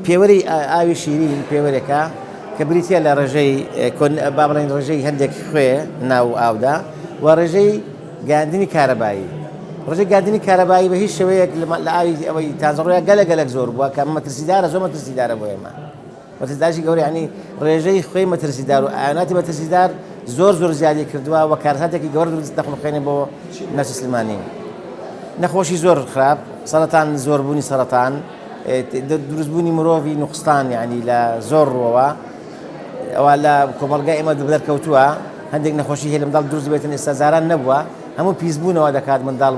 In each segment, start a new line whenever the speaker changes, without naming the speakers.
پێوەری ئاوی شیرین پێوەرێکە کە بریتە لە ڕێژەی با بڵێن ڕێژەی هەندێک خوێ ناو ئاودا و ڕێژەی گاندنی کارەبایی. ڕێژەی گاندنی کارەبایی بە هیچ شێوەیەک لە ئاوی ئەوەی تازەڕۆیە گەلک زۆر بووە کە مەترسیدارە، زۆر مەترسیدارە بۆ ئێمە. مەترسیداری گەورەی ینی ڕێژەی خوێی مەترسیدار و ئاەتی مەترسیدار زۆر زیادی کردووە و کارەساتێکی گەورە دەخڵخێنێ بۆ نەفسی سلمانی. نەخۆشی زۆر خراپ، سەرەتان زۆربوونی سەرەتان، دروستبوونی مرۆڤی نوقستان یعنی لە زۆر ڕۆوە ئەوە لە کۆمەڵگای ئێمە دەرکەوتووە هەندێک نەخۆشی هەیە لە منداڵ دروست بێتن ئێستا زاران نەبووە، هەموو پیسبوونەوە دەکات منداڵ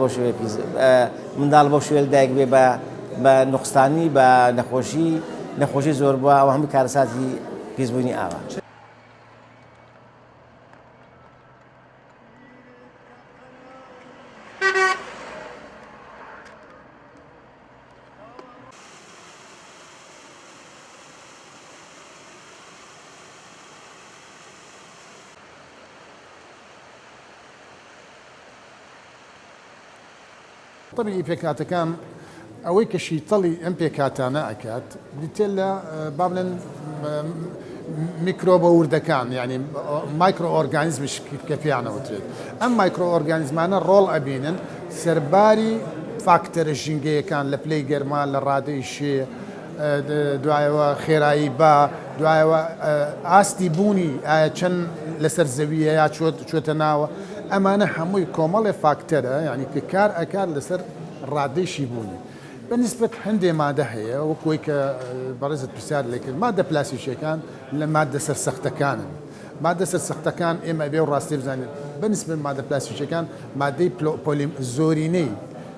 بۆ شوێ دایک بێ بە نوقستانی بە نەخۆشی زۆر بووە ئەوە هەموو کارەساتی پیسبوونی ئاوە.
طبيعي پێکاتەکان ئەوەی کە شیتەڵی ئەم پێکاتانە ئەکات دیتێل لە بابلێن میکرۆبە وردەکان یعنی مایکرۆ ئۆرگانیزمش کە پێیانەوترێت ئەم مایکرۆ ئۆرگانیزمانە ڕۆڵ ئەبینن سەرباری فاکتەرە ژینگەیەکان لە پلەی گەرمان لە ڕادەی شێ دوایەوە خێرایی با دوایەوە ئاستی بوونی ئایا چەند لەسەر زەویە یا چۆتە ناوە ئەمانە هەمووی کۆمەڵێ فاکتەرە یعنی کە کار ئەکات لەسەر ڕادەیشی بوونی بەنسبەت هەندێ مادە هەیە وەکوی کە بەڕێزت پرسیار لێ کرد مادە پلاسیشیەکان لە مادە سەرسەختەکانن مادە سەرسەختەکان ئێمە بێ و ڕاستی بزانێت بەنسبەت مادە پلاسیشیەکان مادەی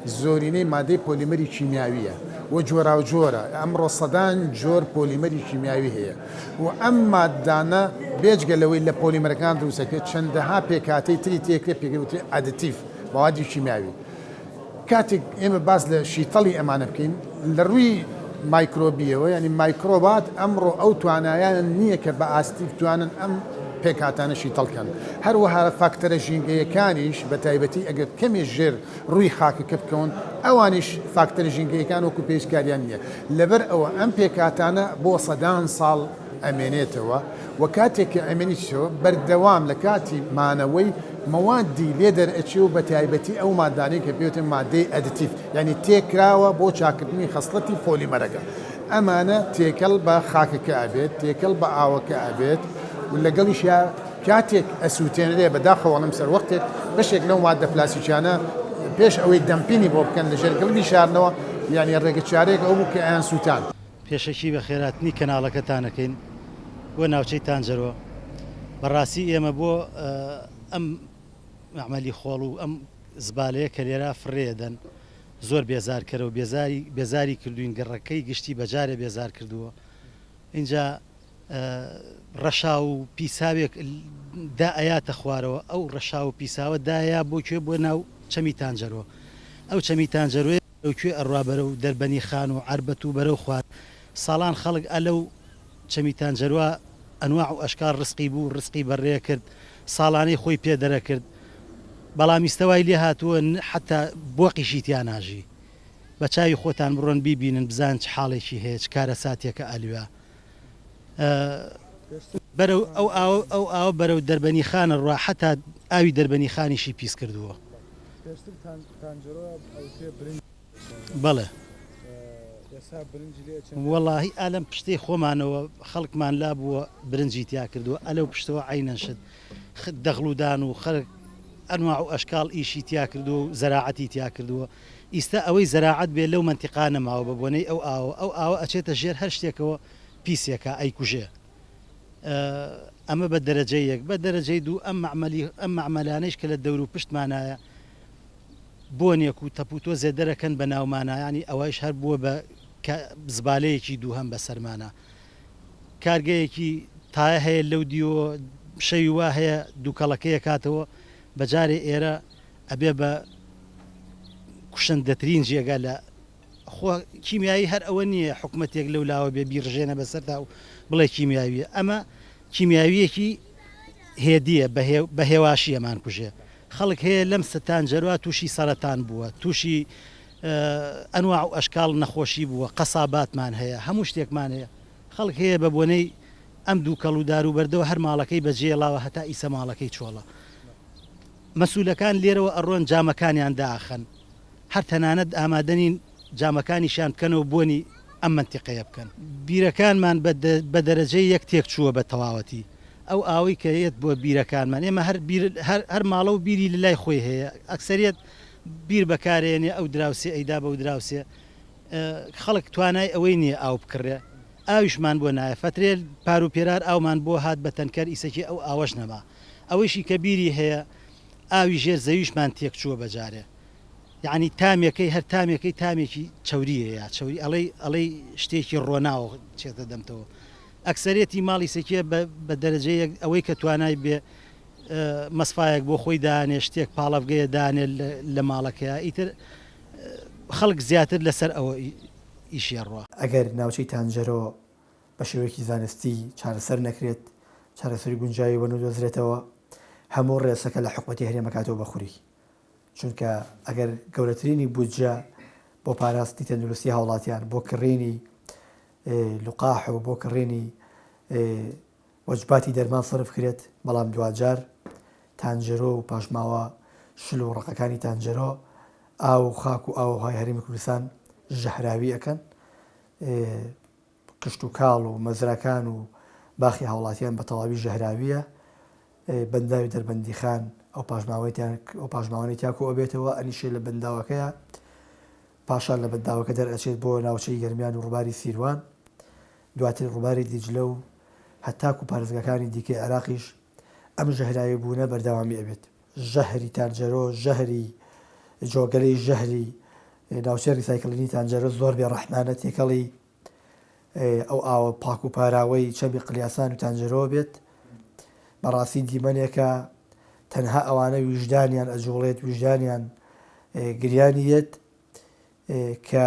زۆرینەی مادەی پۆلیمەری کیمیاویە و جۆرە ئەمڕۆ سەدان جۆر پۆلیمەری کیمیاوی هەیە و ئەم مادانە بێجگەلەوەی لە پۆلیمەرەکان دروستەکە چەندەها پێکاتەی تری تێکرێت پێگەوتری ئادتیف موادی کیمیاوی کاتێک ئێمە باس لە شیتەڵی ئەمانە بکەین لە ڕووی مایکرۆبیەوە ینی مایکرۆبات ئەمڕۆ ئەو توانایان نییە کە بە ئاستی بتوانن ئەم پێکاتانە شیتەڵکەن هەروەها فاکتەرە ژینگەیەکانیش بە تایبەتی ئەگەر کەمێ ژێر ڕووی خاکەکە بکەون ئەوانیش فاکتەرە ژینگەیەکان وەکو پێشکاریان نییە لەبەر ئەوە ئەم پێکاتانە بۆ سەدان ساڵ ئەمێنێتەوە و کاتێک کە ئەمێنیتەوە بەردەوام لە کاتی مانەوەی موادی لێ دەرئەچێ و بە تایبەتی ئەو مادانەی کە پێوتن مادەی ئەدتیف یعنی تێکراوە بۆ چاکردنی خەسڵەتی پۆلیمەرەکە ئەمانە تێکەڵ بە خاکەکە ئەبێت تێکەڵ بە ئاوەکە ئەبێت و لەگەڵیش کاتێک ئەسووتێنرێ بەداخەوەڵم سەر وەختێک بەشێک لەو مادە پلاسیکیانە پێش ئەوەی دەمپینی بۆ بکەن لە ژێرگەڵی شارنەوە یعنی ڕێگە چارێک ئەو بوو کە ئەیان سووتان
پێشەکی بە خێراتنی کەناڵەکەتانەکەین بۆ ناوچەی تانجەرەوە بەڕاستی ئێمە بۆ ئەم عملی خۆڵ و ئەم زبالەیە کە لێرا فڕێدەن زۆر بێزارکەرە و بێزاری کردوین گەڕەکەی گشتی بەجارێ بێزار کردووە اینجا ڕەشا و پیساوێک دا ئەیاتە خوارەوە ئەو ڕەشا و پیساوە دایا بۆکوێ بۆ ناو چەمی تانجەرەوە ئەو چەمی تانجەروێ ئەوکوێ ئەڕوا بەرە و دەربەنی خان و عربەت و بەرەو خوار ساڵان خەڵک ئەلەو چەمی تانجەروە ئەنواع و ئەشکار ڕسقی بوو ڕسقی بەڕێ کرد ساڵانەی خۆی پێدەرە کرد بەڵامیستەوای لێ هاتووە حتا بۆقیشی تیان ناژی بە چاوی خۆتان بڕۆن بیبینن بزان چ حاڵێکی هەیە چ کارە ساتێکە ئەلوە بەرەو ئەو ئاوە بەرەو دەربەنی خانە ڕوا حتا ئاوی دەربەنی خانیشی پیس کردووە بەڵێ وەڵاهی ئالەم پشتەی خۆمانەوە خەڵکمان لا بووە برنجی تیا کردووە ئەلەو پشتەوە عینەشت دەغڵودان و خەڵک ئەنواع و ئەشکال ئیشی تیا کردو و زەراعەتی تیا کردووە ئیستا ئەوەی زەراعەت بێ لەو منتیقانە ماوە بە بۆنەی ئەو ئاوە ئەچێتە ژێر هەر شتێکەوە پیسێکە ئەیکوژێ ئەمە بە دەرەجەی یەک بە دەرەجەی دوو ئەم معمەلانەیش کە لە دەور و پشتمانایە بۆنێک و تەپوتۆ زێدەرەکەن بە ناومانایانی ئەوەش هەر بووە بە زبالەیەکی دوو هەم بە سەرمانە کارگەیەکی تایە هەیە لەو دیوە شەوی وا هەیە دووکەڵەکەیە کاتەوە بەجارێ ئێرە ئەبێ بە کوشندەترین جێگا لە خۆ کیمیایی هەر ئەوە نییە حکوومەتێک لەو لاوە بێ بیرژێنە بەسەردا و بڵێ کیمیاویە ئەمە کیمیاویەکی هێدیە بە هێواشی ئەمان کوژێ خەڵک هەیە لەم تانجەروە تووشی سەرەتان بووە تووشی ئەنواع و ئەشکال نەخۆشی بووە قەساباتمان هەیە هەموو شتێکمان هەیە خەڵک هەیە بە بۆنەی ئەم دوو کەڵ و داروبەردەوە هەر ماڵەکەی بەجێڵاوە هەتا ئیسە ماڵەکەی چۆڵە مەسوولەکان لێرەوە ئەڕۆن جامەکانیان داخەن هەر تەنانەت ئامادەنین جامەکانیشان بکەنەوە بۆنی ئەم منتیقەیە بکەن بیرەکانمان بە دەرەجەی یەک تێک چووە بە تەواوەتی ئەو ئاوەی کە هەیەت بۆ بیرەکانمان ئێمە هەر ماڵە و بیری لە لای خۆی هەیە ئەکسەریەت بیر بەکارێنێ ئەو دراوسێ ئەیدا بە دراوسێ خەڵک توانای ئەوەی نییە ئاو بکڕێ ئاویشمان بۆ نایە فترێ پار و پێرار ئاومان بۆ هات بە تەنکەر ئیسەکی ئەو ئاوەش نەما ئەوەیشی کە بیری هەیە ئاوی ژێر زەویشمان تێک چووە بەجارێ یعنی تامێکەی هەر تامێکی چوریە یا چوری ئەڵەی شتێکی ڕۆناوە چێتە دەمتەوە ئەکسەرێتی ماڵی سەکیە بە دەرەجەیەک ئەوەی کە توانای بێ مەسفایەک بۆ خۆی دانێ شتێک پاڵەفگەیە دانێ لە ماڵەکەیە ئیتر خەڵک زیاتر لەسەر ئەوە ئیشێڕوە
ئەگەر ناوچەی تانجەرۆ بە شێوەیەکی زانستی چارەسەر نەکرێت چارەسەری گونجاوی وە دۆزرێتەوە هەموو ڕێسەکە لە حکوومەتی هەرێمەکاتەوە بەخوری چونکە ئەگەر گەورەترینی بودجە بۆ پاراستی تەندروستی هاوڵاتیان بۆ کڕینی لوقاح و بۆ کڕینی وەجباتی دەرمان سەرف کرێت بەڵام دوجار تانجەرۆ و پاشماوە شل و ڕقەکانی تانجەرۆ ئاو و خاک و ئاوهای هەرێمی کوردستان ژەهراوی ئەەکەن کشت و کاڵ و مەزراکان و باخی هاوڵاتیان بە تەواوی ژەهراویە بەنداوی دەربەندی خان ئەو پاشماوانی تاکو ئەبێتەوە ئەنیشێ لە بەنداوەکەیە پاشان لە بەنداوەکە دەرئەچێت بۆ ناوچەی گەرمیان و ڕووباری سیروان دواتر ڕووباری دیجلە و هەتاکو پارێزگاکانی دیکەی عێراقیش ئەم ژەهراوی بوونە بەردەوامی ئەبێت ژەهری تانجەرۆ ژەهری جۆگەلەی ژەهری ناوچەی ریسایکڵینی تانجەرۆ زۆر بێ ڕەحمانە تێکەڵی ئەو ئاوە پاک و پاراوەی چەبی قلیاسان و تانجەرۆ بێت بەڕاستی دیمەنێکە تەنها ئەوانە ویژدانیان ئەجوڵێت ویژدانیان گریانیەت کە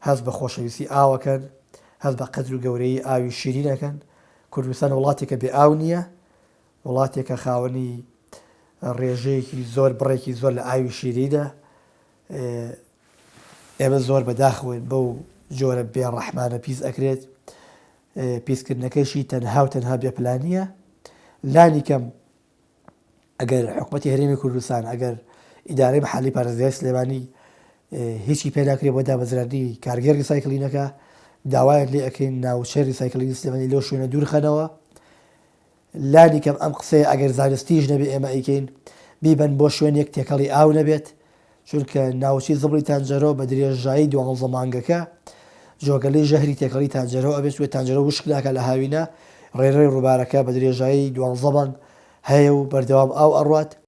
هەست بە خۆشەویستی ئاوەکەن هەست بە قەدر و گەورەی ئاوی شیرینەکەن کوردستان وڵاتێکە بێ ئاو نییە وڵاتێکە خاوەنی ڕێژەیەکی زۆر بڕێکی زۆر لە ئاوی شیرینە ئێمە زۆر بەداخەوێن بەو جۆرە بێ ڕەحمانە پیس ئەکرێت پیسکردنەکەشی تەنها و تەنها بێپلانیە لانی کەم ئەگەر حکوومەتی هەرێمی کوردستان ئەگەر ئیدارەی مەحەلی پارێزگای سلێمانی هیچی پێداکرێت بۆ دابەزراندنی کارگەر ریسایکڵینەکە داوایان لێ ئەەکەین ناوچەی ریسایکڵینی سلێمانی لەو شوێنە دوورخەنەوە لانی کەم ئەم قسەیە ئەگەر زانستیش نەبێ ئێمە ئەیکەین بیبەن بۆ شوێنێک تێکەڵی ئاو نەبێت چونکە ناوچی زبڵی تانجەرۆ بە درێژایی 12 مانگەکە جۆگەلەی ژەهری تێکەڵی تانجەرۆ ئەبێت وێ تانجەرۆ وشک ناکە لە هاوینە ڕێڕێی ڕووبارەکە بە درێژایی 12 مانگ هەیە و بەردەوام ئاو ئەڕوات